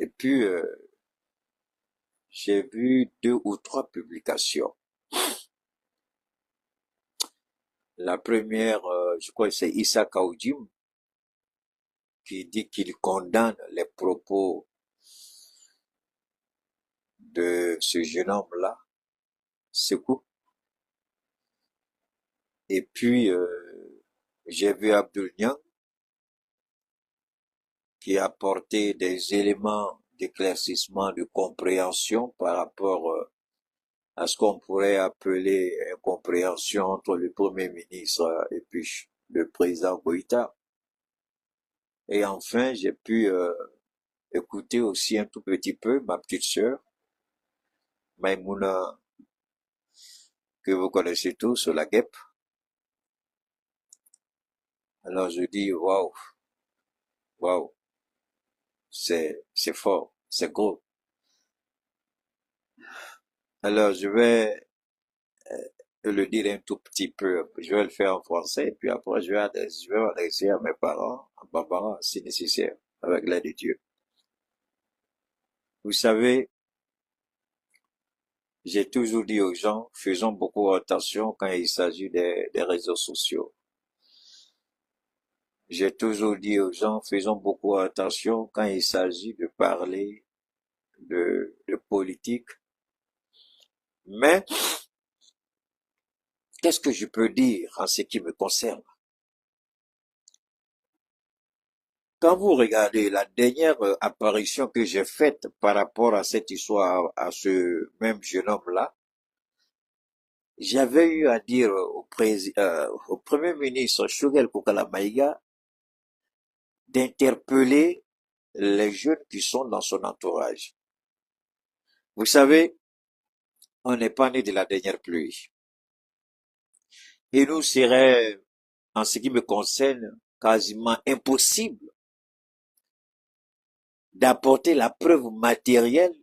Et puis, j'ai vu 2 ou 3 publications. La première, je crois que c'est Issa Kaoudim qui dit qu'il condamne les propos de ce jeune homme-là, Sekou. Et puis, j'ai vu Abdul Niang qui a apporté des éléments d'éclaircissement, de compréhension par rapport à ce qu'on pourrait appeler incompréhension entre le Premier ministre et puis le président Goïta. Et enfin, j'ai pu écouter aussi un tout petit peu ma petite sœur, Maïmouna, que vous connaissez tous, la guêpe. Alors je dis, waouh, waouh, c'est fort, c'est gros. Alors je vais le dire un tout petit peu, je vais le faire en français, et puis après je vais m'adresser à mes parents, à ma maman, si nécessaire, avec l'aide de Dieu. Vous savez, j'ai toujours dit aux gens, faisons beaucoup attention quand il s'agit des réseaux sociaux. J'ai toujours dit aux gens, faisons beaucoup attention quand il s'agit de parler de politique. Mais, qu'est-ce que je peux dire en ce qui me concerne? Quand vous regardez la dernière apparition que j'ai faite par rapport à cette histoire, à ce même jeune homme-là, j'avais eu à dire au Premier ministre Choguel Kokala Maïga d'interpeller les jeunes qui sont dans son entourage. Vous savez, on n'est pas né de la dernière pluie. Il nous serait, en ce qui me concerne, quasiment impossible d'apporter la preuve matérielle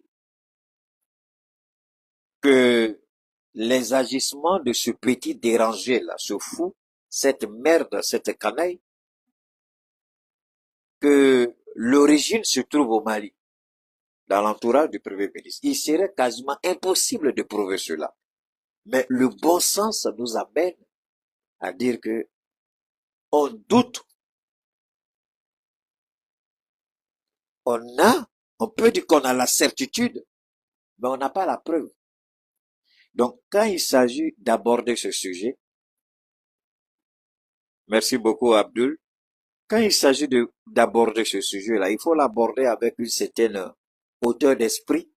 que les agissements de ce petit dérangé-là, ce fou, cette merde, cette canaille, que l'origine se trouve au Mali, dans l'entourage du Premier ministre. Il serait quasiment impossible de prouver cela. Mais le bon sens nous amène à dire que on doute, on peut dire qu'on a la certitude, mais on n'a pas la preuve. Donc, quand il s'agit d'aborder ce sujet, merci beaucoup Abdul, quand il s'agit d'aborder ce sujet-là, il faut l'aborder avec une certaine hauteur d'esprit,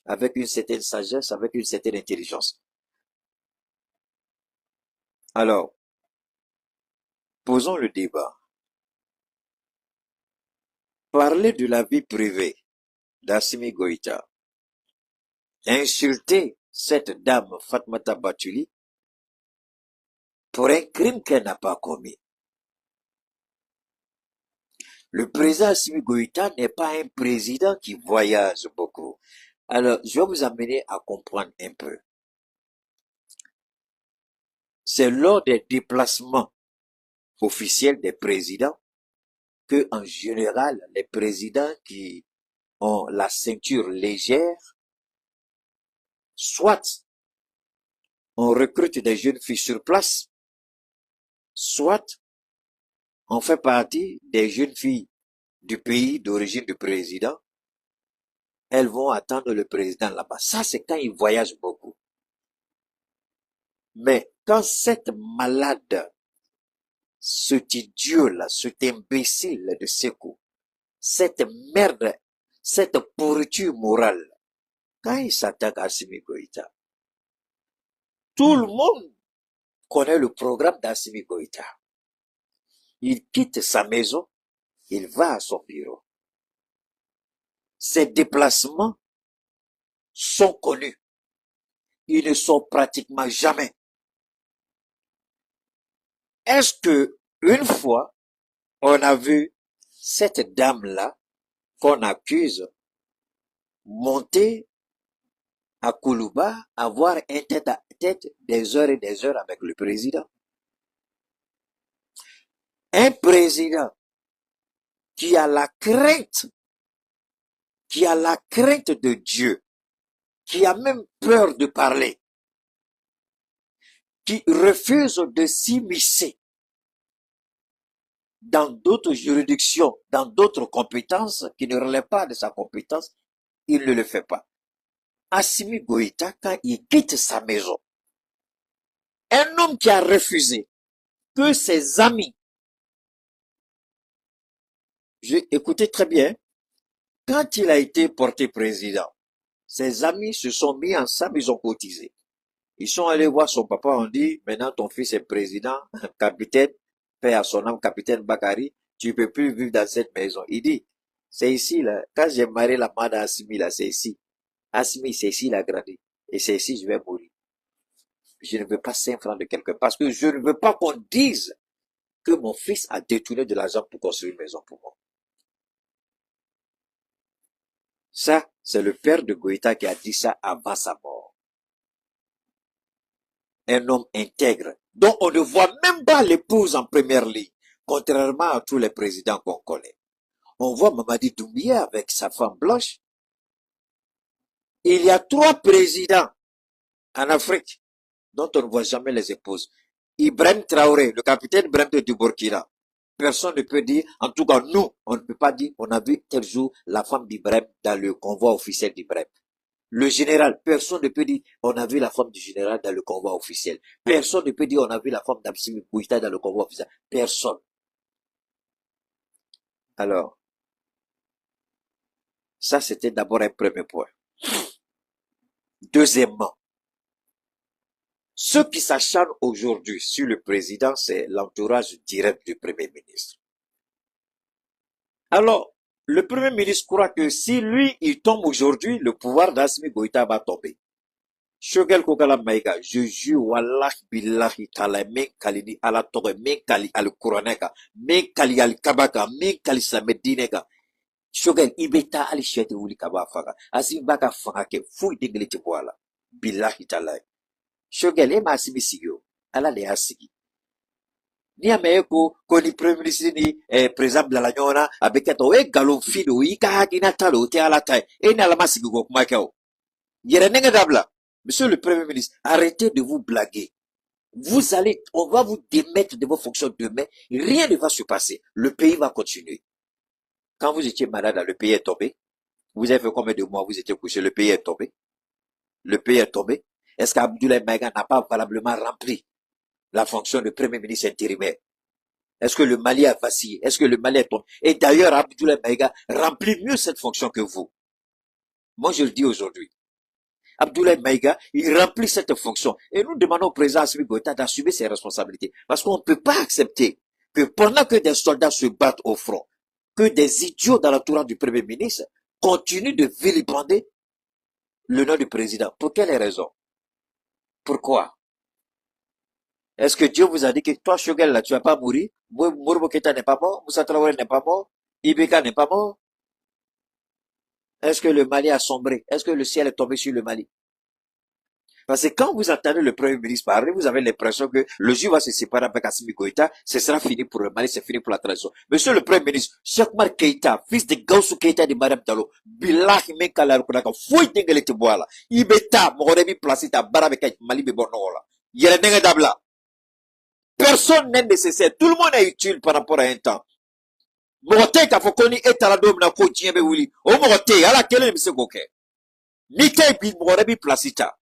avec une certaine sagesse, avec une certaine intelligence. Alors, posons le débat. Parler de la vie privée d'Assimi Goïta, insulter cette dame Fatmata Batuli pour un crime qu'elle n'a pas commis. Le président Assimi Goïta n'est pas un président qui voyage beaucoup. Alors, je vais vous amener à comprendre un peu. C'est lors des déplacements officiels des présidents que, en général, les présidents qui ont la ceinture légère, soit on recrute des jeunes filles sur place, soit on fait partie des jeunes filles du pays d'origine du président. Elles vont attendre le président là-bas. Ça, c'est quand ils voyagent beaucoup. Mais quand cette malade, cet idiot-là, cet imbécile de Sékou, cette merde, cette pourriture morale, quand il s'attaque à Assimi Goïta, tout le monde connaît le programme d'Assimi Goïta. Il quitte sa maison, il va à son bureau. Ses déplacements sont connus. Ils ne sont pratiquement jamais. Est-ce que, une fois, on a vu cette dame-là, qu'on accuse, monter à Koulouba, avoir un tête-à-tête des heures et des heures avec le président? Un président qui a la crainte, qui a la crainte de Dieu, qui a même peur de parler, qui refuse de s'immiscer dans d'autres juridictions, dans d'autres compétences qui ne relèvent pas de sa compétence, il ne le fait pas. Assimi Goïta, quand il quitte sa maison, un homme qui a refusé que ses amis, écoutez très bien, quand il a été porté président, ses amis se sont mis ensemble, ils ont cotisé. Ils sont allés voir son papa, on dit, maintenant ton fils est président, capitaine, paix à son âme, capitaine Bakari, tu ne peux plus vivre dans cette maison. Il dit, c'est ici, là, quand j'ai marié la mère d'Assimi, là, c'est ici. Assimi, c'est ici, il a grandi. Et c'est ici, je vais mourir. Je ne veux pas 5 francs de quelqu'un, parce que je ne veux pas qu'on dise que mon fils a détourné de l'argent pour construire une maison pour moi. Ça, c'est le père de Goïta qui a dit ça avant sa mort. Un homme intègre, dont on ne voit même pas l'épouse en première ligne, contrairement à tous les présidents qu'on connaît. On voit Mamadi Doumbouya avec sa femme blanche. Il y a 3 présidents en Afrique dont on ne voit jamais les épouses. Ibrahim Traoré, le capitaine Ibrahim du Burkina. Personne ne peut dire, en tout cas nous, on ne peut pas dire, on a vu tel jour la femme d'Ibrahim dans le convoi officiel d'Ibrahim. Le général, personne ne peut dire, on a vu la femme du général dans le convoi officiel. Personne ne peut dire, on a vu la femme d'Assimi Goïta dans le convoi officiel. Personne. Alors, ça c'était d'abord un premier point. Deuxièmement, ce qui s'acharne aujourd'hui sur le président, c'est l'entourage direct du Premier ministre. Alors, le Premier ministre croit que si lui, il tombe aujourd'hui, le pouvoir d'Assimi Goïta va tomber. Shogel Kokala Maïga, je jure, Wallah, Billahi, Tala, Kalini, Ala Tore, Kali, Al Kuraneka, Kali, Al Kabaka, Kali, Samedineka. Shogel, Ibeta, Ali Shete, Uli Kabafaga, Assimi Baka Fangake, Fouille d'Inglite Boala, Billahi Tala. Shogel, Ema Assimi Sigyo, Ala le Asigi. Ni ameko ko ni premier ministre ni président de la nyona abeketo e galon fido ika gina talo te ala tai e na la masigi go kuma keo yere nenga dabla. Monsieur le premier ministre, arrêtez de vous blaguer. On va vous démettre de vos fonctions demain, rien ne va se passer, le pays va continuer. Quand vous étiez malade, le pays est tombé. Vous avez fait combien de mois vous étiez couché, le pays est tombé. Le pays est tombé. Est-ce qu'Abdoulaye Maïga n'a pas valablement rempli la fonction de premier ministre intérimaire? Est-ce que le Mali a vacillé? Est-ce que le Mali est tombé? Et d'ailleurs, Abdoulaye Maïga remplit mieux cette fonction que vous. Moi, je le dis aujourd'hui. Abdoulaye Maïga, il remplit cette fonction. Et nous demandons au président Assimi Goïta d'assumer ses responsabilités. Parce qu'on ne peut pas accepter que pendant que des soldats se battent au front, que des idiots dans l'entourage du premier ministre continuent de vilipender le nom du président. Pour quelle raison? Pourquoi? Est-ce que Dieu vous a dit que toi, Shogel, là, tu vas pas mourir? Mourbo Keïta n'est pas mort? Moussa Traoré n'est pas mort? Ibeka n'est pas mort? Est-ce que le Mali a sombré? Est-ce que le ciel est tombé sur le Mali? Parce que quand vous entendez le Premier ministre parler, vous avez l'impression que le jour va se séparer avec Assimi Goïta, ce sera fini pour le Mali, c'est fini pour la transition. Monsieur le Premier ministre, Cheikh Keïta, fils de Gaussou Keïta de Madame Diallo, billahi mekala rukunaka, fouille d'engele te boala, ibeta, morebi placita, barabeka, Mali bebonola. Yere nenge dabla. Personne n'est nécessaire. Tout le monde est utile par rapport à un temps. Morote ka fokoni etalado na ko tiebe wuli. O morote ala kele mi se goke. Ni te bi morebi placita.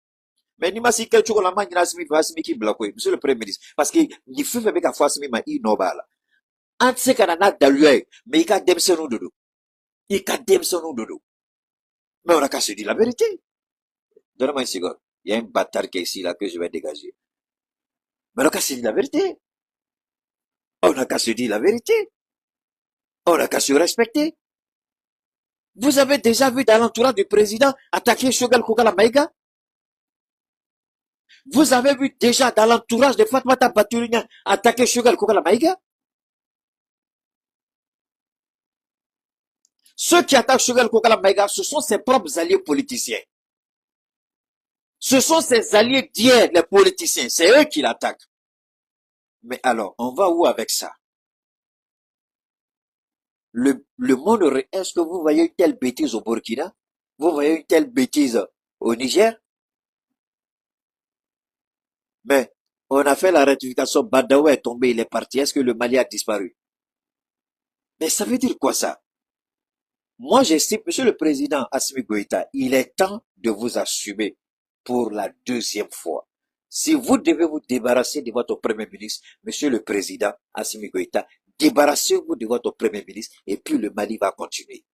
Mais ni masi quel chocolat la mangi Assimi Assimi ki blako monsieur le premier ministre parce que ni fait avec ka Assimi ma i no bala. Ant se kana na dalue mais il ka demsenu dodo. Il ka demsenu dodo. Mais on a qu'à se dire la vérité. Donne-moi une seconde. Il y a un bâtard qui est ici là que je vais dégager. Mais on a qu'à se dire la vérité. On a qu'à se dire la vérité. On a qu'à se respecter. Vous avez déjà vu dans l'entourage du président attaquer Shogel Kokala Maïga? Vous avez vu déjà dans l'entourage de Fatmata Batourinia attaquer Shogel Kokala Maïga? Ceux qui attaquent Shogel Kokala Maïga, ce sont ses propres alliés politiciens. Ce sont ses alliés d'hier, les politiciens. C'est eux qui l'attaquent. Mais alors, on va où avec ça? le monde, est-ce que vous voyez une telle bêtise au Burkina? Vous voyez une telle bêtise au Niger? Mais on a fait la ratification, Badawi est tombé, il est parti. Est-ce que le Mali a disparu? Mais ça veut dire quoi ça? Moi, j'estime, Monsieur le Président Assimi Goïta, il est temps de vous assumer pour la deuxième fois. Si vous devez vous débarrasser de votre Premier ministre, Monsieur le Président Assimi Goïta, débarrassez-vous de votre Premier ministre et puis le Mali va continuer.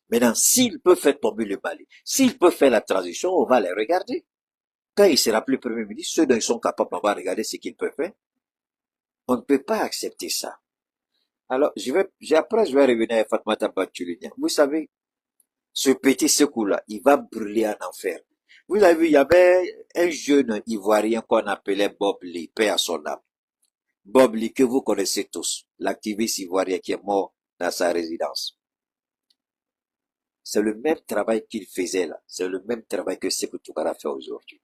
Maintenant, s'il peut faire tomber le Mali, s'il peut faire la transition, on va les regarder. Quand il sera plus Premier ministre, ceux dont ils sont capables, on va regarder ce qu'ils peuvent faire. On ne peut pas accepter ça. Alors, après, je vais revenir à Fatmata Bachulina. Vous savez, ce petit secours-là, il va brûler en enfer. Vous avez vu, il y avait un jeune Ivoirien qu'on appelait Bob Lee, paix à son âme. Bob Lee, que vous connaissez tous, l'activiste ivoirien qui est mort dans sa résidence. C'est le même travail qu'il faisait là. C'est le même travail que Sékou Toukara fait aujourd'hui.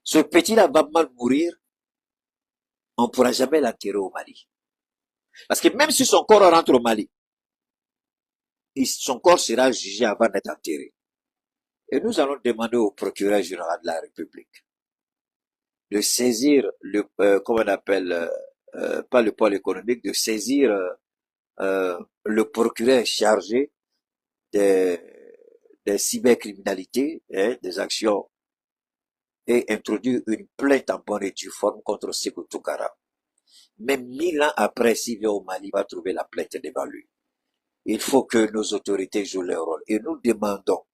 Ce petit-là va mal mourir. On ne pourra jamais l'enterrer au Mali. Parce que même si son corps rentre au Mali, son corps sera jugé avant d'être enterré. Et nous allons demander au procureur général de la République de saisir comment on appelle, pas le pôle économique, de saisir le procureur chargé des, des cybercriminalités, des actions, et introduire une plainte en bonne et due forme contre Sékou Toukara. Même 1000 ans après, s'il vient au Mali, il va trouver la plainte devant lui. Il faut que nos autorités jouent leur rôle. Et nous demandons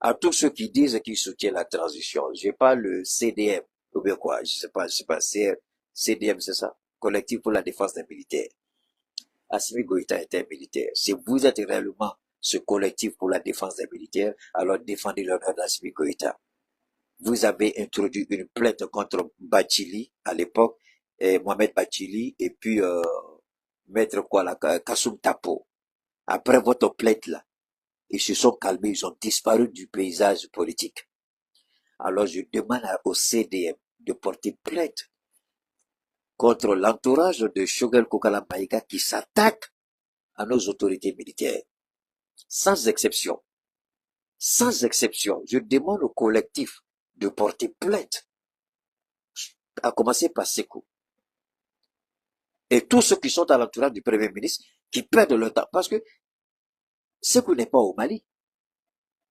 à tous ceux qui disent qu'ils soutiennent la transition, j'ai pas le CDM, ou bien quoi, je sais pas, CDM, c'est ça, Collectif pour la défense des militaires. Assimi Goïta est un militaire. Si vous êtes réellement ce collectif pour la défense des militaires, alors défendez l'honneur d'Assimi Goïta. Vous avez introduit une plainte contre Bachili à l'époque, Mohamed Bachili, et puis Maître Kassoum Tapo. Après votre plainte là, ils se sont calmés, ils ont disparu du paysage politique. Alors je demande au CDM de porter plainte contre l'entourage de Shogel Kokala Maïga qui s'attaque à nos autorités militaires. Sans exception. Sans exception. Je demande au collectif de porter plainte. À commencer par Sékou. Et tous ceux qui sont à l'entourage du Premier ministre, qui perdent leur temps. Parce que Sékou n'est pas au Mali.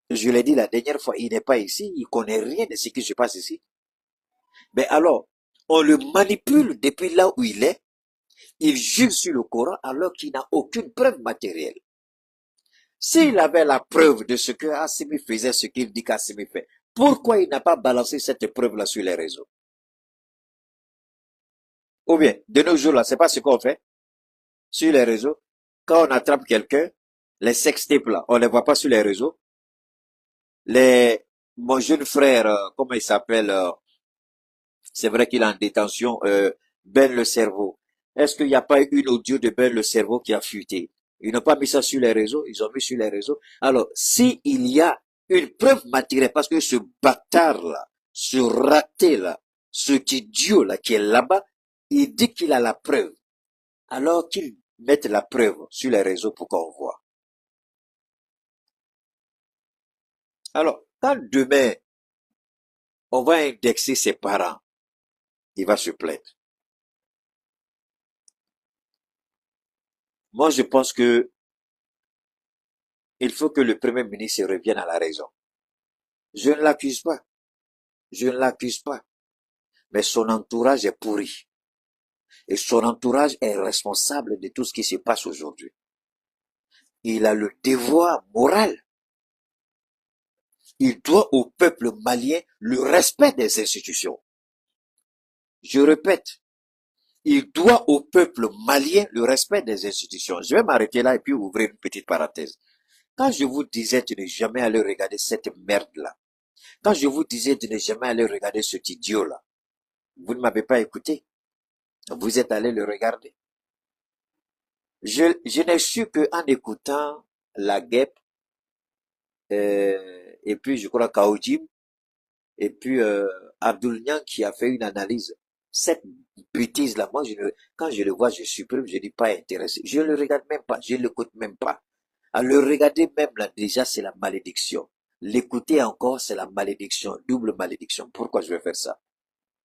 Je l'ai dit la dernière fois, il n'est pas ici, il connaît rien de ce qui se passe ici. Mais alors, on le manipule depuis là où il est, il jure sur le Coran alors qu'il n'a aucune preuve matérielle. S'il avait la preuve de ce que Assimi faisait, ce qu'il dit qu'Assimi fait, pourquoi il n'a pas balancé cette preuve-là sur les réseaux? Ou bien, de nos jours là, c'est pas ce qu'on fait sur les réseaux. Quand on attrape quelqu'un, les sextapes là, on les voit pas sur les réseaux. Mon jeune frère, comment il s'appelle, c'est vrai qu'il est en détention, Ben le cerveau. Est-ce qu'il n'y a pas eu une audio de Ben le cerveau qui a fuité? Ils n'ont pas mis ça sur les réseaux, ils ont mis sur les réseaux. Alors, s'il y a une preuve matérielle, parce que ce bâtard-là, ce raté-là, ce idiot-là qui est là-bas, il dit qu'il a la preuve. Alors qu'il mette la preuve sur les réseaux pour qu'on voit. Alors, quand demain, on va indexer ses parents, il va se plaindre. Moi, je pense que il faut que le Premier ministre revienne à la raison. Je ne l'accuse pas. Je ne l'accuse pas. Mais son entourage est pourri. Et son entourage est responsable de tout ce qui se passe aujourd'hui. Il a le devoir moral. Il doit au peuple malien le respect des institutions. Je répète, il doit au peuple malien le respect des institutions. Je vais m'arrêter là et puis ouvrir une petite parenthèse. Quand je vous disais de ne jamais aller regarder cette merde-là, quand je vous disais de ne jamais aller regarder cet idiot-là, vous ne m'avez pas écouté. Vous êtes allé le regarder. Je n'ai su qu'en écoutant la guêpe, et puis je crois Kaoujim, et puis Abdoul Niang qui a fait une analyse. Cette bêtise-là, moi, quand je le vois, je supprime, je dis pas intéressé. Je le regarde même pas, je l'écoute même pas. À le regarder même là, déjà, c'est la malédiction. L'écouter encore, c'est la malédiction, double malédiction. Pourquoi je vais faire ça?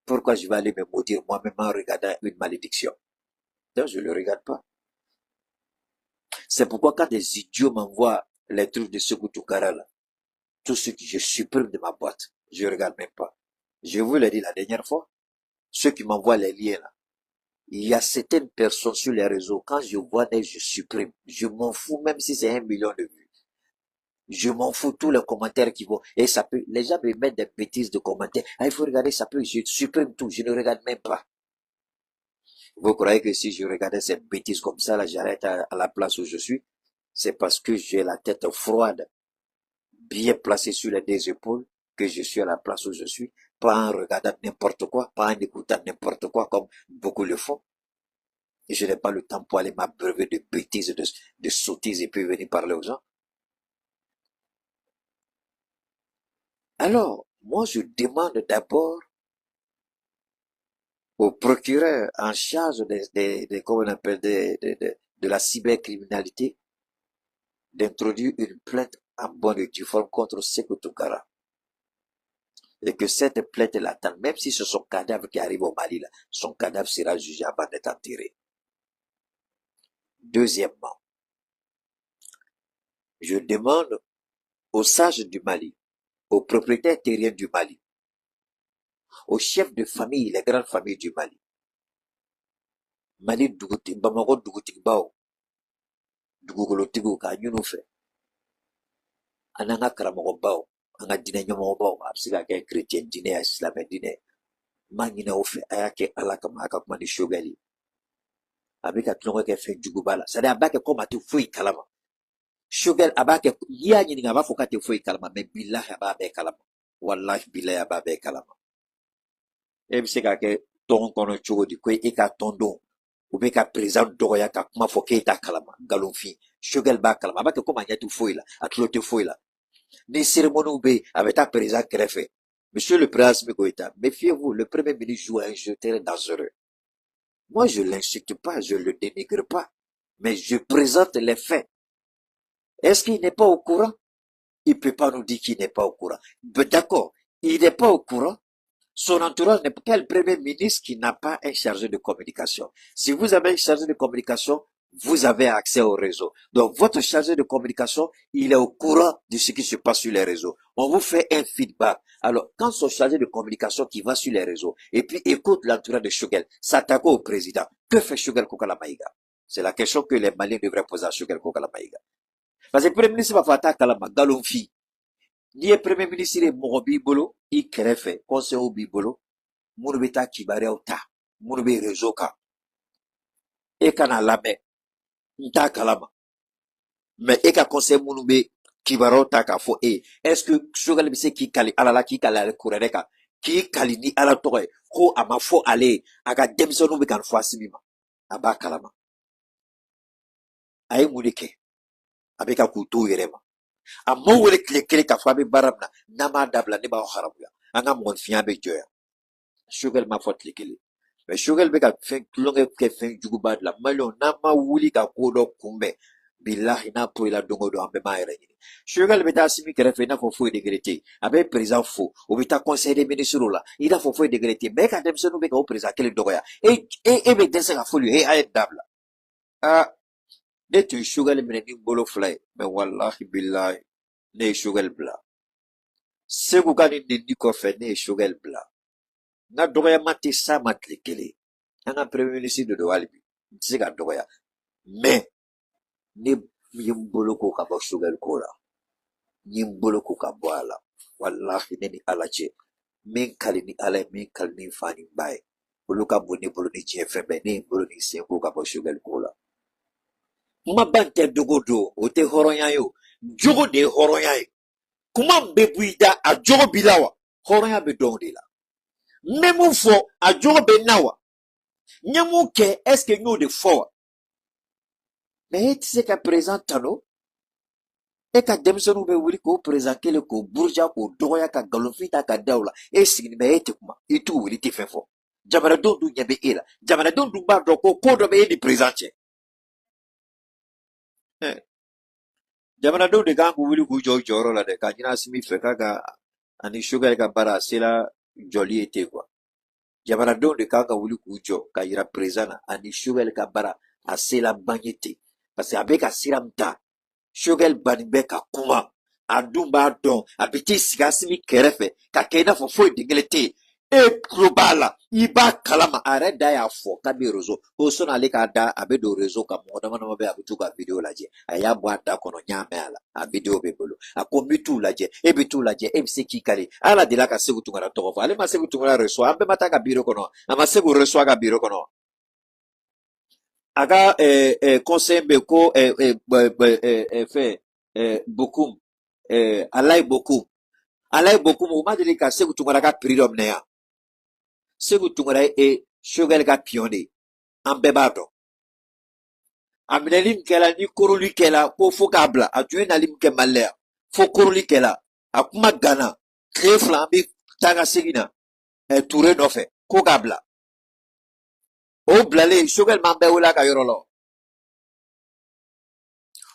Pourquoi je vais aller me maudire moi-même en regardant une malédiction? Donc, je le regarde pas. C'est pourquoi quand des idiots m'envoient les trucs de Sékou Toukara là, tout ce que je supprime de ma boîte, je regarde même pas. Je vous l'ai dit la dernière fois, ceux qui m'envoient les liens là, il y a certaines personnes sur les réseaux, quand je vois des, je supprime. Je m'en fous même si c'est 1 million de vues. Je m'en fous tous les commentaires qui vont, et ça peut, les gens me mettent des bêtises de commentaires. Ah, il faut regarder, ça peut, je supprime tout, je ne regarde même pas. Vous croyez que si je regardais cette bêtise comme ça, là, j'arrête à la place où je suis? C'est parce que j'ai la tête froide, bien placée sur les deux épaules, que je suis à la place où je suis, pas en regardant n'importe quoi, pas en écoutant n'importe quoi, comme beaucoup le font. Et je n'ai pas le temps pour aller m'abreuver de bêtises, de sottises et puis venir parler aux gens. Alors, moi, je demande d'abord au procureur en charge comment on appelle, de la cybercriminalité d'introduire une plainte en bonne et due forme contre Sékou Toukara. Et que cette plainte l'attend, même si c'est son cadavre qui arrive au Mali, là, son cadavre sera jugé avant d'être enterré. Deuxièmement, je demande aux sages du Mali, aux propriétaires terriens du Mali, aux chefs de famille, les grandes familles du Mali, Mali duguti, Bamako duguti bao, dugukolotigiw ka ɲinu fɛ, an n'an ka karamɔgɔ baw, an ka dinɛ ɲɛmɔgɔ baw, a bɛ se ka kɛ chrétien dinɛ ya silamɛ dinɛ, n b'a ɲini aw fɛ, a y'a kɛ ala kama, a ka kuma ni Choguel ye. A bɛ ka tulonkɛ kɛ fɛn juguba la, c'est-à-dire a b'a kɛ comme a tɛ foyi kalama. Choguel a b'a kɛ, n'i y'a ɲininka a b'a fɔ k'a tɛ foyi kalama, mais bilahi a b'a bɛɛ kalama. Wallahi bilahi a b'a bɛɛ kalama. E bɛ se ka kɛ tɔn kɔnɔ cogo di ko e ka tɔn don u bɛ ka président dɔgɔya ka kuma fɔ k'e t'a kalama nkalonfin Choguel b'a kalama a b'a kɛ komi a ɲɛ tɛ foyi la a tulo tɛ foyi la ni cérémonie bɛ yen a bɛ taa président kɛrɛfɛ monsieur le président Assimi Goïta méfiez-vous le premier ministre joue un jeu très dangereux moi je l'insulte pas je le dénigre pas mais je présente les faits est-ce qu'il n'est pas au courant il peut pas nous dire qu'il n'est pas au courant d'accord il n'est pas au courant. Son entourage n'est pas quel premier ministre qui n'a pas un chargé de communication. Si vous avez un chargé de communication, vous avez accès au réseau. Donc, votre chargé de communication, il est au courant de ce qui se passe sur les réseaux. On vous fait un feedback. Alors, quand son chargé de communication qui va sur les réseaux, et puis écoute l'entourage de Choguel, s'attaque au président, que fait Choguel Kokala Maïga? C'est la question que les Maliens devraient poser à Choguel Kokala Maïga. Parce que le premier ministre va faire attaquer Kalama, Galonfi. N'i ye premier ministre ye mɔgɔ b'i bolo i kɛrɛfɛ conseil b'i bolo minnu bɛ taa kibaruyaw ta minnu bɛ réseau kan e kana lamɛn n t'a kalama mais e ka conseil minnu bɛ kibaruyaw ta k'a fɔ e est-ce que Choguel bɛ se k'i kali ala la k'i kali ale kuranɛ kan k'i kali ni ala tɔgɔ ye ko a ma fɔ ale ye a ka denmisɛnninw bɛ ka nin fɔ Asimi ma a b'a kalama a ye mun de kɛ a bɛ ka k'u to u yɛrɛ ma. A ma wele tile kelen k'a fɔ a bɛ baara min na n'a m'a dabila ne b'aw haramuya an ka mɔgɔninfinya bɛ jɔya Choguel m'a fɔ tile kelen mais Choguel bɛ ka fɛn tulonkɛ kɛ fɛn juguba de la maliyɛnw n'an ma wuli ka ko dɔ kunbɛn bilahi n'a poyila don o don an bɛɛ b'an yɛrɛ ɲini Choguel bɛ taa Asimi kɛrɛfɛ i n'a fɔ foyi degré tɛ yen a bɛ président fo o bɛ taa conseil des ministres la i n'a fɔ foyi degré tɛ yen mais e ka denmisɛnninw bɛ ka o président kelen dɔgɔya e bɛ dɛsɛ ka fɔ ye a ye dabila ah ne tun ye Choguel minɛ ni n bolo fila ye mais wallahi bilahi ne ye Choguel bila Sékou ka nin nɛnini kɔfɛ ne ye Choguel bila n ka dɔgɔyama tɛ s'a ma tile kelen an ka premier ministre de don hali bi n tɛ se ka dɔgɔya mais ne ye n bolo ko ka bɔ Choguel ko la n ye n bolo ko ka bɔ a la walahi ne ni ala cɛ min kali ni ala ye min kali ni n fa ni n ba ye olu ka bon ne bolo ni diɲɛ fɛn bɛɛ ne ye n bolo ni n sen ko ka bɔ Choguel ko la kumaba n tɛ dogo don o tɛ hɔrɔnya ye o jogo de ye hɔrɔnya ye kuma min bɛ bɔ i da a jogo b'i la wa hɔrɔnya bɛ dɔn o de la n bɛ mun fɔ a jogo bɛ n na wa n ye mun kɛ est ce que n y'o de fɔ wa mais e tɛ se ka président tano e ka denmisɛnninw bɛ wuli k'o président kelen k'o buruja k'o dɔgɔya ka nkalonfin ta ka da o la e sigilen bɛ e tɛ kuma i t'u wuli i tɛ fɛn fɔ jamana don du ɲɛ bɛ e la jamana don dun b'a dɔn ko dɔ bɛ e ni président cɛ jamanadenw de kan k'u wuli k'u jɔ u jɔyɔrɔ la dɛ ka ɲini Asimi fɛ k'a ka ani Choguel ka baara a sera jɔli ye ten quoi jamanadenw de kan ka wuli k'u jɔ ka yira président na ani Choguel ka baara a sera ban ye ten parce que a bɛ ka sira min ta Choguel bannen bɛ ka kuma a dun b'a dɔn a bɛ t'i sigi Asimi kɛrɛfɛ ka kɛ i n'a fɔ foyi den kelen tɛ yen e tulo b'a la i b'a kalama a yɛrɛ da y'a fɔ k'a bɛ réseau ko sɔnni ale k'a da a bɛ don réseau kan mɔgɔ dama dama bɛ yen a bɛ t'u ka vidéo lajɛ a y'a bɔ a da kɔnɔ n y'a mɛn a la a vidéo bɛ bolo a ko n bɛ t'u lajɛ e bɛ t'u lajɛ e bɛ se k'i kari ala delila ka Segu Tunkara tɔgɔ fɔ ale ma Segu Tunkara reçoit an bɛɛ ma taa ka bureau kɔnɔ a ma Segu reçoit ka bureau kɔnɔ a ka conseil bɛ ko fɛn Bokum Alayi Bokum o ma deli ka Segu Tunkara ka prix dɔ minɛ yan Segu Tunkara ye Choguel ka pion de ye an bɛɛ b'a dɔn a minɛli min kɛla ni koroli kɛla ko fo k'a bila a tun ye nali min kɛ Mali la yan fo koroli kɛla a kuma ganna tile 2 an bɛ taa ka segin na Ture nɔfɛ ko k'a bila o bilalen Choguel m'an bɛɛ wele a ka yɔrɔ la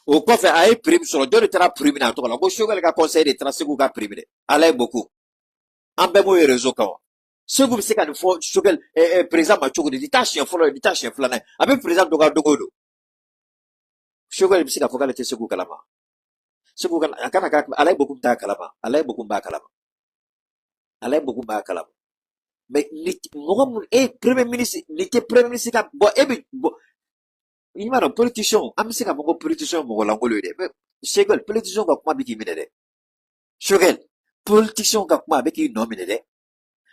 o kɔfɛ a ye prix min sɔrɔ jɔn de taara prix minɛ a tɔgɔ la ko Choguel ka conseil de taara Segu ka prix minɛ Alayi Bokum an bɛɛ b'o ye réseau kan wa Segu bɛ se ka nin fɔ Choguel président ma cogo di nin t'a siɲɛ fɔlɔ ye nin t'a siɲɛ filanan ye a bɛ président dɔgɔya dogo don Choguel bɛ se ka fɔ k'ale tɛ Segu kalama Segu a kana k'a Alayi Bokum t'a kalama Alayi Bokum b'a kalama Alayi Bokum b'a kalama mais mɔgɔ mun premier ministre nin tɛ premier ministre ka bɔn e bɛ bɔn i m'a dɔn politicien an bɛ se ka fɔ ko politicien ye mɔgɔ lankolon ye dɛ mais Choguel politicien ka kuma bɛ k'i minɛ dɛ Choguel politicien ka kuma a bɛ k'i nɔ minɛ dɛ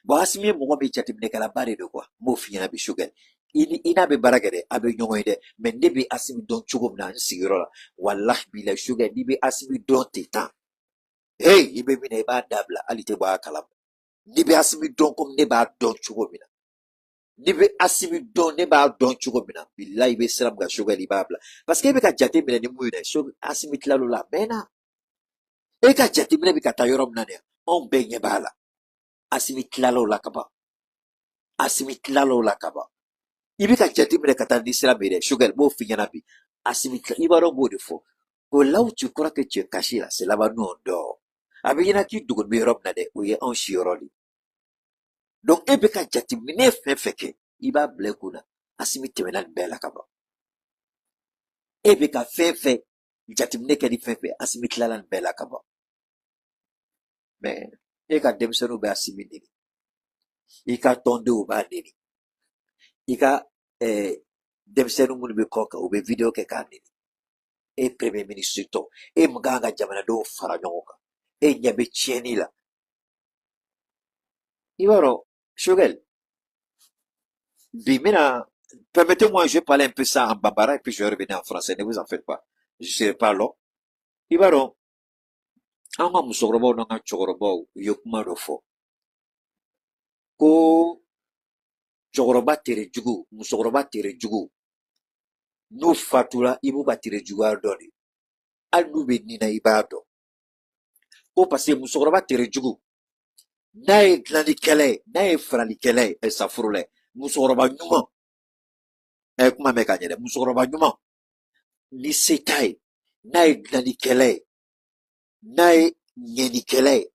bon Asimi ye mɔgɔ min jateminɛkɛlaba de don quoi n b'o f'i ɲɛna bi Choguel i n'a bɛ baara kɛ dɛ a bɛ ɲɔgɔn ye dɛ mais ne bɛ Asimi dɔn cogo min na n sigiyɔrɔ la walahi bilahi Choguel n'i bɛ Asimi dɔn ten tan i bɛ min na i b'a dabila hali tɛ bɔ a kalama n'i bɛ Asimi dɔn komi ne b'a dɔn cogo min na n'i bɛ Asimi dɔn ne b'a dɔn cogo min na bilahi i bɛ sira min kan Choguel i b'a bila parce que e bɛ ka jate minɛ ni mun ye dɛ Asimi tilal'o la a mɛnna e ka jateminɛ bɛ ka taa yɔrɔ min na dɛ anw bɛɛ ɲɛ b'a la Asimi tilal'o la kaban Asimi tilal'o la kaban i bɛ ka jateminɛ ka taa ni sira min ye dɛ Choguel b'o f'i ɲɛna bi Asimi i b'a dɔn b'o de fɔ ko là où tu crois que tu es caché là c'est là-bas nous on dort a bɛ ɲɛna k'i dogo bɛ yɔrɔ min na dɛ o ye anw si yɔrɔ de donc e bɛ ka jateminɛ fɛn fɛn kɛ i b'a bila i kun na Asimi tɛmɛna nin bɛɛ la kaban e bɛ ka fɛn fɛn jateminɛ kɛ ni fɛn fɛn Asimi tilala nin bɛɛ la kaban mais e ka denmisɛnninw bɛ Asimi neni i ka tɔndenw b'a neni i ka denmisɛnnin minnu bɛ kɔ kan u bɛ video kɛ k'a neni e premier ministre tɔ e mun kan ka jamanadenw fara ɲɔgɔn kan e ɲɛ bɛ tiɲɛni la i b'a dɔn Choguel bi n bɛna permettez-moi je vais parler un peu ça en bambara et puis je vais revenir en français ne vous en faites pas je serai pas long i b'a dɔn an ka musokɔrɔbaw n'an ka cɛkɔrɔbaw u ye kuma dɔ fɔ ko cɛkɔrɔba terejugu musokɔrɔba terejugu n'u fatura i b'u ka terejuguya dɔn de hali n'u bɛ nin na i b'a dɔn ko parce que musokɔrɔba terejugu n'a ye dilanlikɛla ye n'a ye faralikɛla ye safuru la musokɔrɔba ɲuman kuma mɛn ka ɲɛ dɛ musokɔrɔba ɲuman ni se t'a ye n'a ye dilanlikɛla ye n'a ye ɲɛnikɛla ye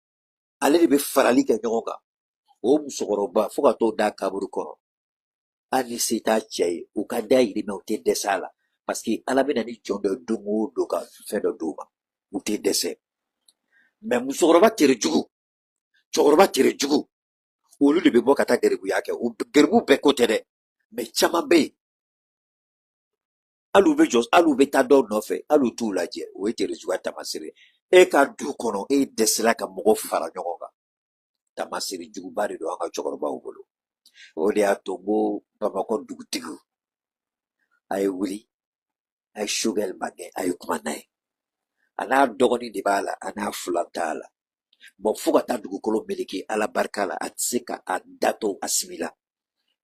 ale de bɛ farali kɛ ɲɔgɔn kan o musokɔrɔba fo ka t'o da kaburu kɔrɔ hali ni se t'a cɛ ye u ka da yiri mɛ u tɛ dɛsɛ a la parce que ala bɛ na ni jɔn dɔ don o don ka fɛn dɔ d'u ma u tɛ dɛsɛ mais musokɔrɔba terejugu cɛkɔrɔba terejugu olu de bɛ bɔ ka taa garibuya kɛ garibu bɛɛ ko tɛ dɛ mais caman bɛ yen hali u bɛ taa dɔw nɔfɛ hali u t'u lajɛ o ye terejuguya taamasere e ka du kɔnɔ e dɛsɛra ka mɔgɔ fara ɲɔgɔn kan taamasere juguba de don an ka cɛkɔrɔbaw bolo o de y'a to n ko bamakɔ dugutigiw a ye wuli a ye Choguel magɛn a ye kuma n'a ye a n'a dɔgɔnin de b'a la a n'a filan t'a la bon fo ka taa dugukolo meleke ala barika la a tɛ se ka a da to Asimi la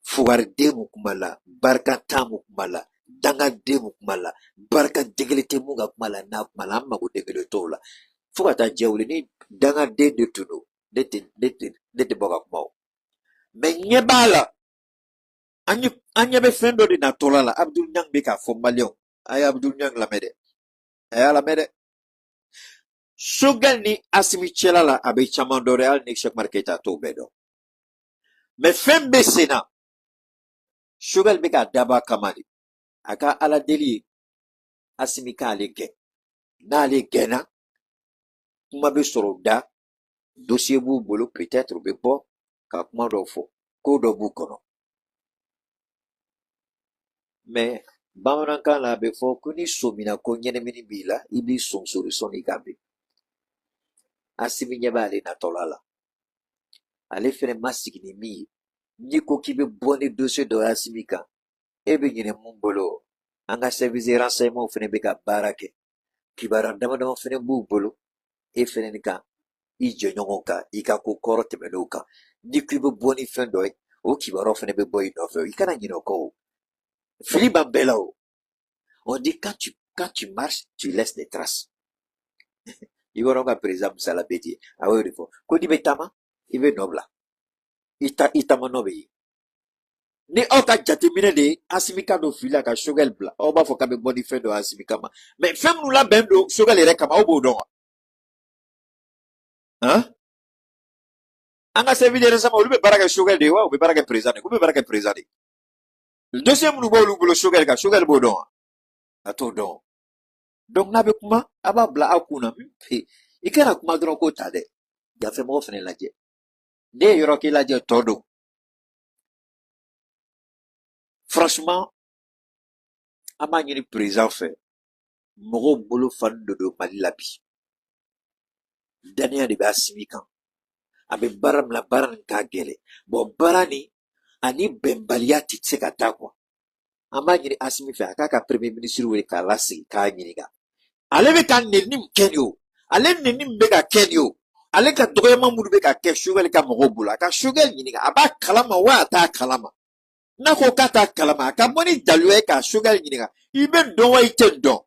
fugariden mun kuma la barikatan mun kuma la dangaden mun kuma la barika degele tɛ mun ka kuma la n'a kuma la an mago degele t'o la fo ka taa jɛ wuli ni dangaden de tun don ne tɛ bɔ ka kuma o mais ɲɛ b'a la Anya be fendo de natola la Abdul Nyang be ka fo malion. Ay Abdul Nyang la mede. Ay la mede. Shogal ni Asimi Chela la abe chamandoreal ni Cheikh Marketa to bedo. Me fembe sena. Shogal be ka daba kamali. Aka ala deli Asimi ka alege. Na alege na. Kuma be soro da. Dossier bu bolo peut-être be bo. Ka kuma do fo. Ko do bu kono. Mais bamanankan la be fo ko ni somina ko nyenemini bila ibi som solution ni gabe. Asimi nyeba ale na tolala. Ale fere masigi ni mi. Ni ko ki be boni dossier do Asimi kan. Ebe nyene mun bolo. Anga service renseignement fene be ka barake. Kibara dama dama fene bu bolo. E fene ni kan. I jonyon ka. I ka ko koro temeno kan. Ni ki be boni fen doy. O kibaro fene be boy no fe. I kana nyino ko. Philippe Ambelao. On dit quand tu marches, tu laisses des traces. Il va donc président Salabeti. Ah oui, il faut. Kodi betama, il veut nobla. Itama nobe. Ni oka jatimine de asimika do fila ka shogel bla. Oba fo kabe boni fe do asimika ma. Mais fem nou la bendo shogel ere kama obo don. Hein? Anga servi de resama olu be baraka shogel de wa, be baraka président. Ko be baraka président. Le deuxième nou bo olu bolo shogel bo don. Ato don. Donc nabe kuma aba bla akuna. Ikana kuma dron ko tade. Ya fe mo fene laje. De yoro ki laje todo. Franchement, ama nyini président fait. Mogo bolo fan do mali labi. Daniel de ba Asimi kan. Abe baram la baran ka gele. Bon barani ani bembaliati tseka takwa. Ama nyini Asimi fait aka ka premier ministre we ka lasi ka nyini ga. Ale be kan nenim kenyo. Ale nenim be ka kenyo. Ale ka doyama mudu be ka ke shugel ka mogo bolo. Aka shugel nyini ga aba kalama wa ta kalama. Nako kata kalama ka moni dalwe ka shugel nyini ga. Ibe don wa ite don.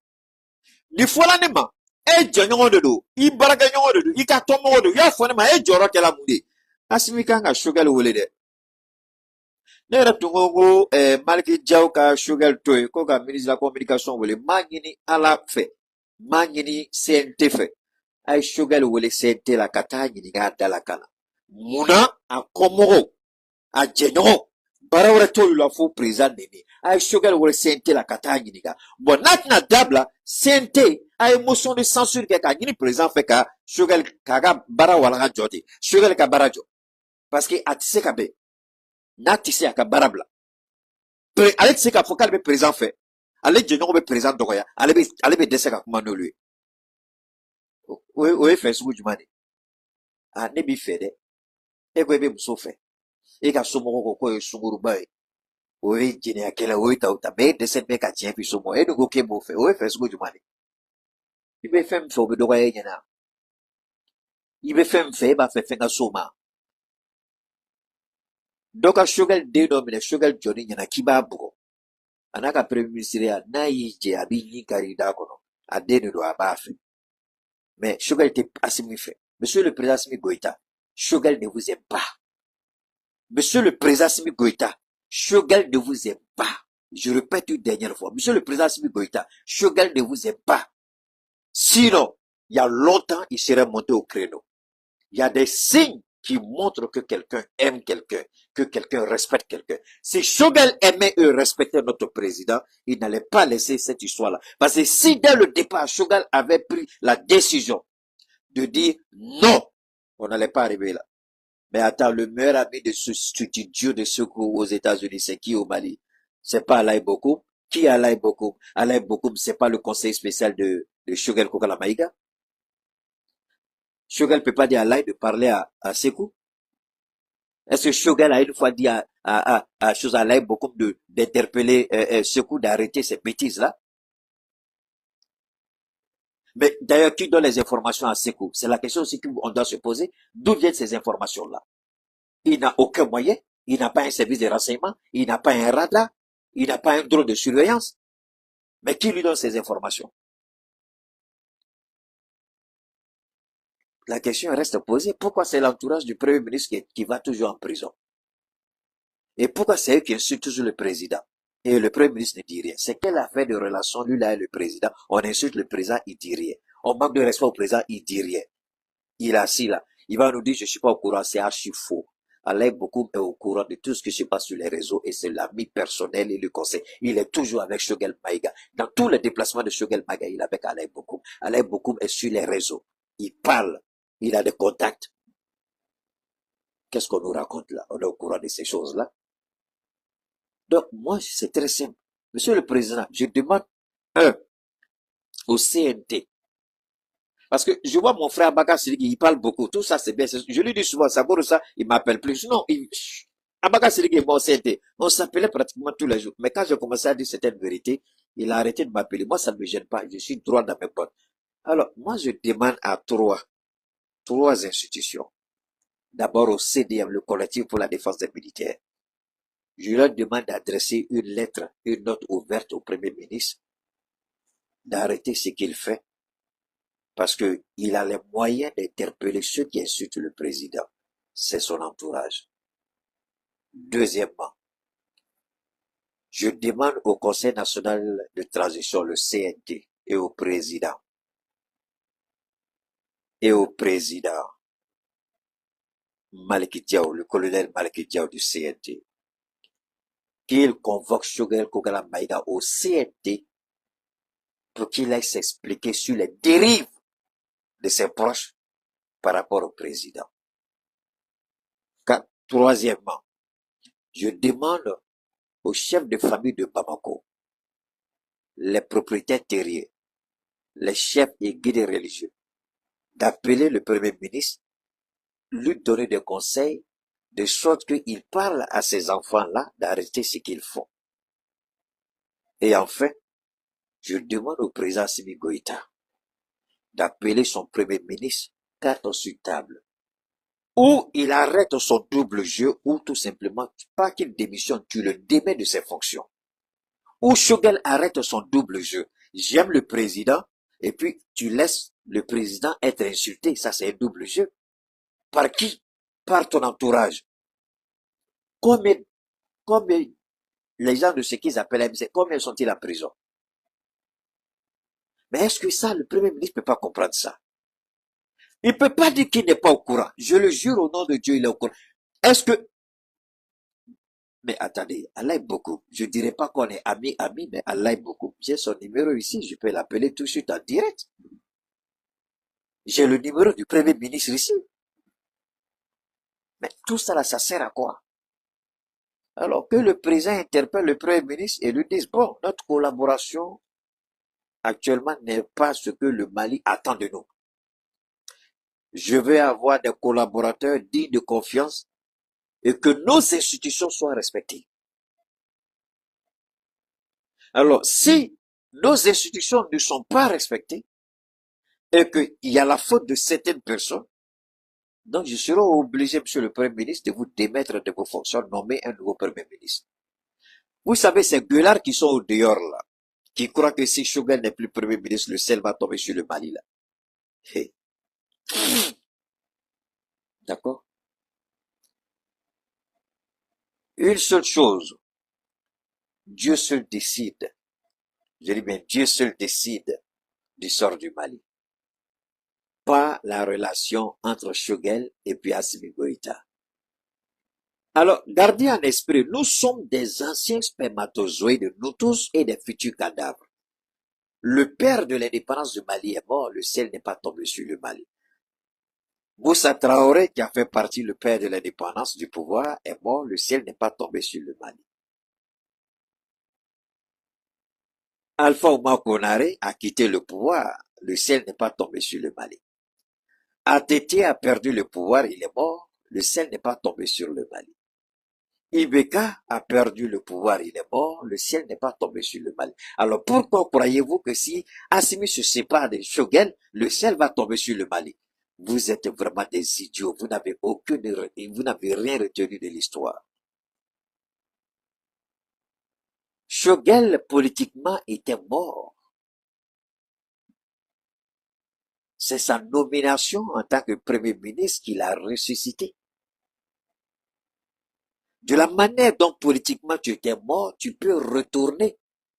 Ni fola ne ma e jonyo de do I baraka nyo de do I ka tomo de ya fo ne ma e joro ke la mude Asimi kan ga shugel wole de ne ratungo go Maliki Diaw ka shugel toy ko ga ministre de la communication wole mangini ala fe mangini CNT fe ay shugel wole CNT la kata nyini ga dala kana muna a komogo a jenyo barawre tolu la fo président nini ay shugel wole CNT la kata nyini ga bon natna dabla CNT ay motion de censure ke ka nyini président fait ka shugel kaga bara wala joti shugel ka bara jo parce que atise ka be na tise ka bara bla ale tise ka fokal be président fait ale jenyo be président dogoya ale be dese ka kuma no lui o fait sugu jumani a ne bi fait de e ko be muso fait e ka somo ko sunguru bay o jene akela o ta be dese be ka tien fi somo e do ko ke mo fait o fait sugu jumani ibe fem fo be dogoya nyana ibe fem fe ba fe fenga soma doka shugel de do mine shugel joni nyana kiba bugo anaka premier ministre ya na yije abi nyikari da kono ade do abafe mais shugel te Asimi fait monsieur le président Assimi Goïta shugel ne vous aime pas monsieur le président Assimi Goïta shugel ne vous aime pas je répète une dernière fois monsieur le président Assimi Goïta shugel ne vous aime pas sinon il y a longtemps il serait monté au créneau. Il y a des signes qui montrent que quelqu'un aime quelqu'un, que quelqu'un respecte quelqu'un. Si Shogel aimait et respectait notre président, il n'allait pas laisser cette histoire-là. Parce que si dès le départ, Shogel avait pris la décision de dire non, on n'allait pas arriver là. Mais attends, le meilleur ami de ce studio de secours aux États-Unis, c'est qui au Mali? C'est pas Alain Bokoum. Qui est Alain Bokoum? Alain Bokoum, c'est pas le conseil spécial de Shogel Kokala Maïga. Shogel peut pas dire à Alain de parler à Sekou. Est-ce que Shogel a une fois dit à chose à Alain Bokoum d'interpeller Sekou, d'arrêter ces bêtises-là? Mais d'ailleurs, qui donne les informations à Sekou? C'est la question aussi qu'on doit se poser. D'où viennent ces informations-là? Il n'a aucun moyen. Il n'a pas un service de renseignement. Il n'a pas un radar. Il n'a pas un drone de surveillance. Mais qui lui donne ces informations? La question reste posée. Pourquoi c'est l'entourage du Premier ministre qui va toujours en prison? Et pourquoi c'est eux qui insultent toujours le président? Et le premier ministre ne dit rien. C'est quelle affaire de relation, lui là et le président? On insulte le président, il dit rien. On manque de respect au président, il dit rien. Il est assis là. Il va nous dire, je suis pas au courant, c'est archi faux. Alain Bokoum est au courant de tout ce qui se passe sur les réseaux et c'est l'ami personnel et le conseil. Il est toujours avec Shogel Maïga. Dans tous les déplacements de Shogel Maïga, il est avec Alain Bokoum. Alain Bokoum est sur les réseaux. Il parle. Il a des contacts. Qu'est-ce qu'on nous raconte là? On est au courant de ces choses-là. Donc, moi, c'est très simple. Monsieur le Président, je demande au CNT. Parce que je vois mon frère Abaka Sidiki, il parle beaucoup. Tout ça, c'est bien. Je lui dis souvent, ça vaut ça, il m'appelle plus. Non, Abaka Sidiki est mon CNT. On s'appelait pratiquement tous les jours. Mais quand j'ai commencé à dire certaines vérités, il a arrêté de m'appeler. Moi, ça ne me gêne pas. Je suis droit dans mes potes. Alors, moi, je demande à trois institutions. D'abord au CDM, le collectif pour la défense des militaires. Je leur demande d'adresser une lettre, une note ouverte au Premier ministre, d'arrêter ce qu'il fait, parce que il a les moyens d'interpeller ceux qui insultent le président. C'est son entourage. Deuxièmement, je demande au Conseil national de transition, le CNT, et au président Maliki Diaw, le colonel Maliki Diaw du CNT, qu'il convoque Shogel Kogala Maïga au CNT pour qu'il aille s'expliquer sur les dérives de ses proches par rapport au président. Troisièmement, je demande aux chefs de famille de Bamako, les propriétaires terriers, les chefs et guides religieux, d'appeler le Premier ministre, lui donner des conseils, de sorte qu'il parle à ces enfants-là d'arrêter ce qu'ils font. Et enfin, je demande au président Assimi Goïta d'appeler son Premier ministre carte sur table, ou il arrête son double jeu, ou tout simplement, pas qu'il démissionne, tu le démets de ses fonctions. Ou Shogel arrête son double jeu. J'aime le président, et puis tu laisses le président être insulté. Ça, c'est un double jeu. Par qui? Par ton entourage. Combien les gens de ce qu'ils appellent MC, combien sont-ils en prison? Mais est-ce que ça, le Premier ministre ne peut pas comprendre ça? Il ne peut pas dire qu'il n'est pas au courant. Je le jure au nom de Dieu, il est au courant. Est-ce que... Mais attendez, Allah est beaucoup. Je dirais pas qu'on est amis, mais Allah est beaucoup. J'ai son numéro ici, je peux l'appeler tout de suite en direct. J'ai le numéro du Premier ministre ici. Mais tout ça là, ça sert à quoi? Alors que le président interpelle le Premier ministre et lui dise, bon, notre collaboration actuellement n'est pas ce que le Mali attend de nous. Je veux avoir des collaborateurs dignes de confiance et que nos institutions soient respectées. Alors, si nos institutions ne sont pas respectées et qu'il y a la faute de certaines personnes, donc je serai obligé, monsieur le Premier ministre, de vous démettre de vos fonctions, nommer un nouveau Premier ministre. Vous savez, ces gueulards qui sont au dehors là, qui croient que si Shogel n'est plus Premier ministre, le ciel va tomber sur le Mali là. Hey. D'accord? Une seule chose, Dieu seul décide. Je dis bien, Dieu seul décide du sort du Mali. Pas la relation entre Shogel et puis Assimi Goïta. Alors, gardez en esprit, nous sommes des anciens spermatozoïdes, nous tous, et des futurs cadavres. Le père de l'indépendance du Mali est mort, le ciel n'est pas tombé sur le Mali. Moussa Traoré, qui a fait partie le père de l'indépendance du pouvoir, est mort, le ciel n'est pas tombé sur le Mali. Alpha Oumar Konaré a quitté le pouvoir, le ciel n'est pas tombé sur le Mali. ATT a perdu le pouvoir, il est mort, le ciel n'est pas tombé sur le Mali. Ibeka a perdu le pouvoir, il est mort, le ciel n'est pas tombé sur le Mali. Alors pourquoi croyez-vous que si Assimi se sépare de Shogel, le ciel va tomber sur le Mali? Vous êtes vraiment des idiots, vous n'avez rien retenu de l'histoire. Shogel, politiquement, était mort. C'est sa nomination en tant que Premier ministre qui l'a ressuscité. De la manière dont politiquement tu étais mort, tu peux retourner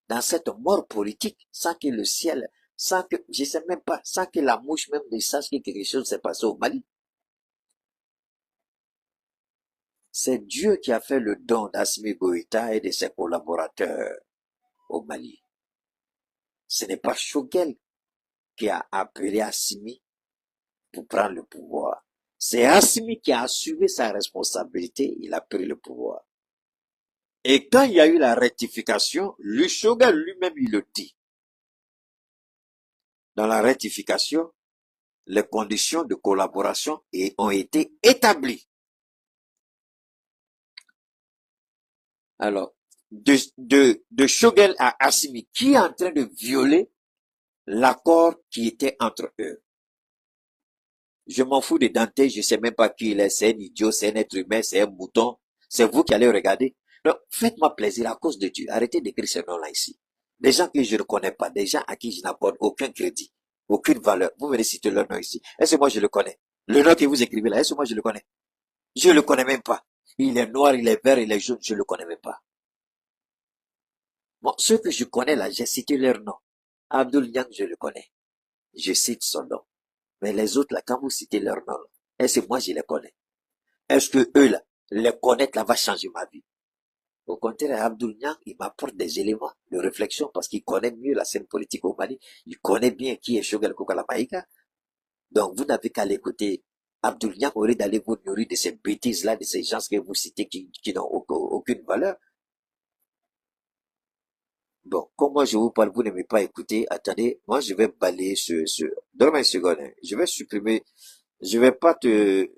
dans cette mort politique sans que le ciel, sans que, je sais même pas, sans que la mouche même ne sache que quelque chose s'est passé au Mali. C'est Dieu qui a fait le don d'Assimi Goïta et de ses collaborateurs au Mali. Ce n'est pas Choguel qui a appelé Assimi pour prendre le pouvoir. C'est Assimi qui a assumé sa responsabilité, il a pris le pouvoir. Et quand il y a eu la rectification, le Choguel lui-même, il le dit. Dans la rectification, les conditions de collaboration ont été établies. Alors, de Choguel à Assimi, qui est en train de violer l'accord qui était entre eux? Je m'en fous de Dante, je sais même pas qui il est, c'est un idiot, c'est un être humain, c'est un mouton. C'est vous qui allez regarder. Donc, faites-moi plaisir à cause de Dieu. Arrêtez d'écrire ce nom-là ici. Des gens que je ne connais pas, des gens à qui je n'accorde aucun crédit, aucune valeur. Vous venez citer leur nom ici. Est-ce que moi je le connais? Le nom que vous écrivez là, est-ce que moi je le connais? Je le connais même pas. Il est noir, il est vert, il est jaune, je le connais même pas. Bon, ceux que je connais là, j'ai cité leur nom. Abdul Yang, je le connais. Je cite son nom. Mais les autres là, quand vous citez leur nom, est-ce que moi je les connais? Est-ce que eux là, les connaître là va changer ma vie? Au contraire, Abdul Niang, il m'apporte des éléments de réflexion parce qu'il connaît mieux la scène politique au Mali. Il connaît bien qui est Choguel Kokala Maïga. Donc, vous n'avez qu'à l'écouter. Abdul Niang, au lieu d'aller vous nourrir de ces bêtises-là, de ces gens que vous citez qui n'ont aucune valeur. Bon, comme moi je vous parle, vous n'aimez pas écouter. Attendez, moi je vais balayer donne-moi une seconde, hein. Je vais supprimer. Je vais pas te,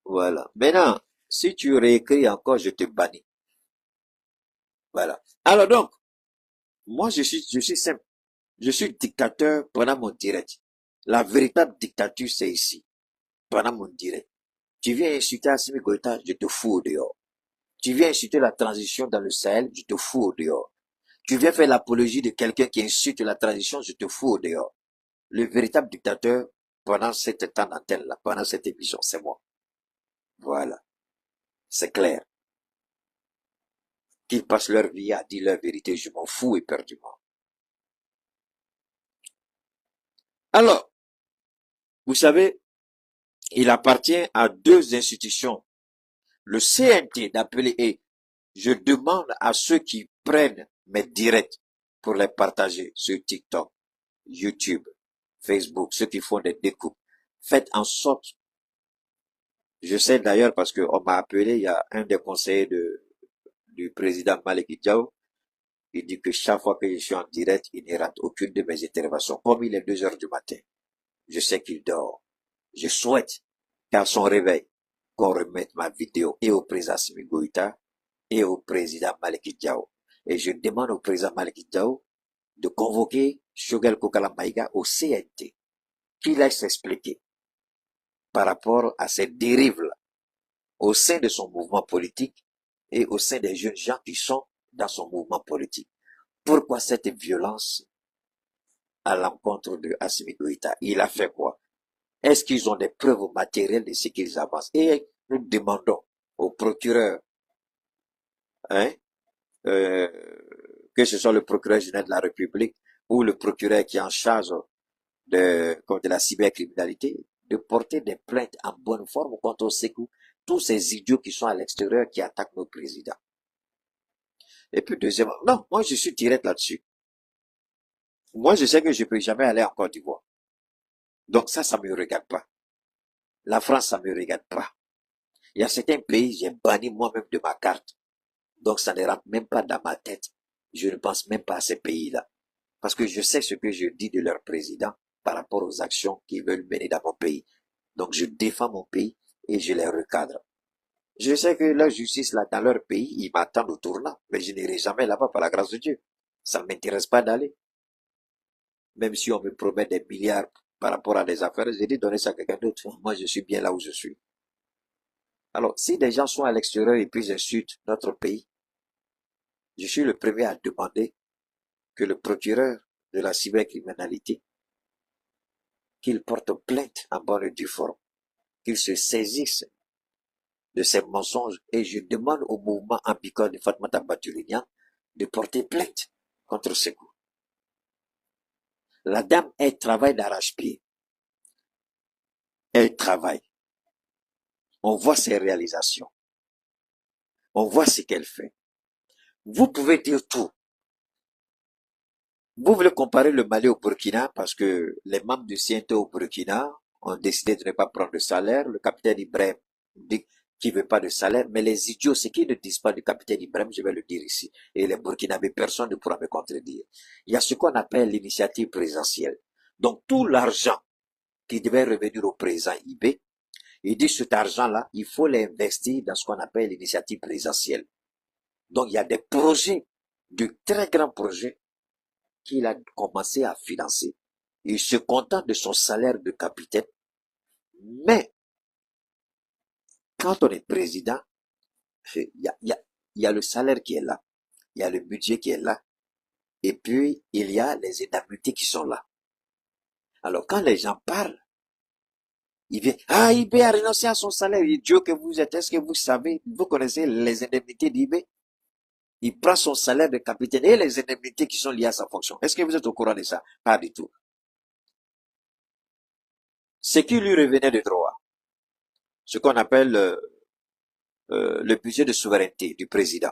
voilà. Maintenant, si tu réécris encore, je te bannis. Voilà. Alors donc, moi je suis simple. Je suis dictateur pendant mon direct. La véritable dictature, c'est ici, pendant mon direct. Tu viens insulter Assimi Goïta, je te fous au dehors. Tu viens insulter la transition dans le Sahel, je te fous au dehors. Tu viens faire l'apologie de quelqu'un qui insulte la transition, je te fous au dehors. Le véritable dictateur, pendant cette temps d'antenne-là, pendant cette émission, c'est moi. Voilà. C'est clair. Qu'ils passent leur vie à dire leur vérité, je m'en fous éperdument. Alors, vous savez, il appartient à deux institutions. Le CNT d'appeler et je demande à ceux qui prennent mes directs pour les partager sur TikTok, YouTube, Facebook, ceux qui font des découpes. Faites en sorte, je sais d'ailleurs parce qu'on m'a appelé, il y a un des conseillers du président Maliki Diaw, il dit que chaque fois que je suis en direct, il ne rate aucune de mes interventions. Comme il est 2 heures du matin, je sais qu'il dort. Je souhaite qu'à son réveil, qu'on remette ma vidéo et au président Assimi Goïta et au président Maliki Diaw. Et je demande au président Maliki Diaw de convoquer Choguel Kokala Maïga au CNT, qu'il aille s'expliquer par rapport à ces dérives-là au sein de son mouvement politique et au sein des jeunes gens qui sont dans son mouvement politique. Pourquoi cette violence à l'encontre de Assimi Goïta? Il a fait quoi? Est-ce qu'ils ont des preuves matérielles de ce qu'ils avancent? Et nous demandons au procureur, hein, euh, que ce soit le procureur général de la République ou le procureur qui est en charge de la cybercriminalité, de porter des plaintes en bonne forme contre tous ces idiots qui sont à l'extérieur qui attaquent nos présidents. Et puis deuxièmement, non, moi je suis direct là-dessus. Moi je sais que je peux jamais aller en Côte d'Ivoire. Donc ça me regarde pas. La France, ça me regarde pas. Il y a certains pays, j'ai banni moi-même de ma carte. Donc ça ne rentre même pas dans ma tête. Je ne pense même pas à ces pays-là. Parce que je sais ce que je dis de leur président par rapport aux actions qu'ils veulent mener dans mon pays. Donc je défends mon pays et je les recadre. Je sais que la justice là dans leur pays, ils m'attendent au tournant, mais je n'irai jamais là-bas par la grâce de Dieu. Ça ne m'intéresse pas d'aller. Même si on me promet des milliards par rapport à des affaires, j'ai dit donner ça à quelqu'un d'autre. Moi, je suis bien là où je suis. Alors, si des gens sont à l'extérieur et puis insultent notre pays, je suis le premier à demander que le procureur de la cybercriminalité, qu'il porte plainte en bonne et due forme, qu'il se saisisse de ces mensonges et je demande au mouvement Ambiko de Fatoumata Batory-Niang de porter plainte contre Sékou. La dame, elle travaille d'arrache-pied. Elle travaille. On voit ses réalisations. On voit ce qu'elle fait. Vous pouvez dire tout. Vous voulez comparer le Mali au Burkina parce que les membres du CNT au Burkina ont décidé de ne pas prendre de salaire. Le capitaine Ibrahim dit qu'il ne veut pas de salaire, mais les idiots, ce qu'ils ne disent pas du capitaine Ibrahim, je vais le dire ici. Et les Burkinabés, personne ne pourra me contredire. Il y a ce qu'on appelle l'initiative présidentielle. Donc tout l'argent qui devait revenir au président IB, il dit cet argent-là, il faut l'investir dans ce qu'on appelle l'initiative présidentielle. Donc il y a des projets, de très grands projets, qu'il a commencé à financer. Il se contente de son salaire de capitaine. Mais, quand on est président, il y a le salaire qui est là. Il y a le budget qui est là. Et puis, il y a les indemnités qui sont là. Alors, quand les gens parlent, ils viennent, ah, IB a renoncé à son salaire. Idiot que vous êtes, est-ce que vous savez, vous connaissez les indemnités d'IB? Il prend son salaire de capitaine et les indemnités qui sont liées à sa fonction. Est-ce que vous êtes au courant de ça? Pas du tout. Ce qui lui revenait de droit, ce qu'on appelle le budget de souveraineté du président,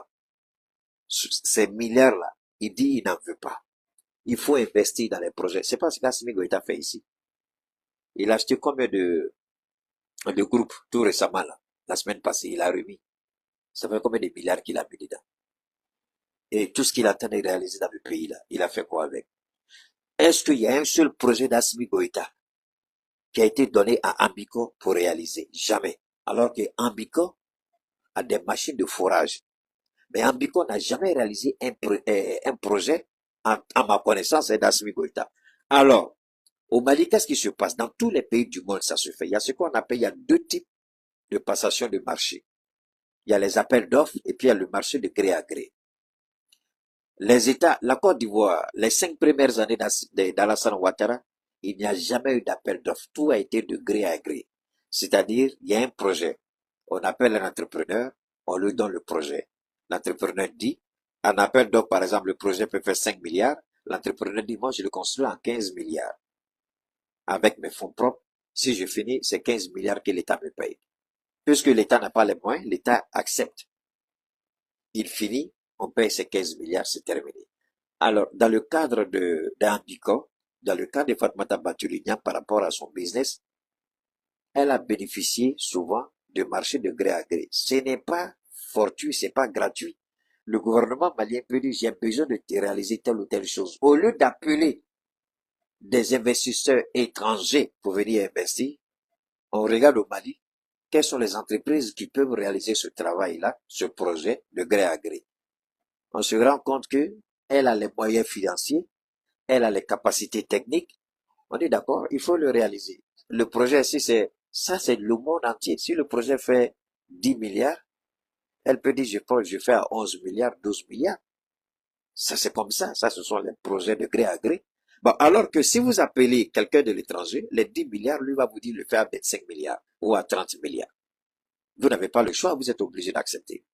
ces milliards-là, il dit il n'en veut pas. Il faut investir dans les projets. C'est pas ce qu'Assimi Goïta fait ici. Il a acheté combien de groupes tout récemment là, la semaine passée, il a remis. Ça fait combien de milliards qu'il a mis dedans? Et tout ce qu'il a tenté de réaliser dans le pays là, il a fait quoi avec? Est-ce qu'il y a un seul projet d'Assimi Goïta qui a été donné à Ambiko pour réaliser? Jamais. Alors que Ambiko a des machines de forage. Mais Ambiko n'a jamais réalisé un projet, à ma connaissance, d'Assimi Goïta. Alors, au Mali, qu'est-ce qui se passe? Dans tous les pays du monde, ça se fait. Il y a ce qu'on appelle, il y a deux types de passation de marché. Il y a les appels d'offres et puis il y a le marché de gré à gré. Les États, la Côte d'Ivoire, les 5 premières années d'Alassane Ouattara, il n'y a jamais eu d'appel d'offres. Tout a été de gré à gré. C'est-à-dire, il y a un projet. On appelle un entrepreneur, on lui donne le projet. L'entrepreneur dit, en appel d'offres, par exemple, le projet peut faire 5 milliards. L'entrepreneur dit, moi, je le construis en 15 milliards. Avec mes fonds propres, si je finis, c'est 15 milliards que l'État me paye. Puisque l'État n'a pas les moyens, l'État accepte. Il finit, on paye ces 15 milliards, c'est terminé. Alors, dans le cadre d'Ambiko, dans le cadre de Fatoumata Batory-Niang par rapport à son business, elle a bénéficié souvent de marché de gré à gré. Ce n'est pas fortuit, c'est pas gratuit. Le gouvernement malien peut dire, j'ai besoin de te réaliser telle ou telle chose. Au lieu d'appeler des investisseurs étrangers pour venir investir, on regarde au Mali, quelles sont les entreprises qui peuvent réaliser ce travail-là, ce projet de gré à gré. On se rend compte que elle a les moyens financiers, elle a les capacités techniques. On est d'accord, il faut le réaliser. Le projet, si c'est, ça c'est le monde entier. Si le projet fait 10 milliards, elle peut dire, je fais à 11 milliards, 12 milliards. Ça c'est comme ça, ce sont les projets de gré à gré. Bon, alors que si vous appelez quelqu'un de l'étranger, les 10 milliards, lui va vous dire le faire à 25 milliards ou à 30 milliards. Vous n'avez pas le choix, vous êtes obligé d'accepter.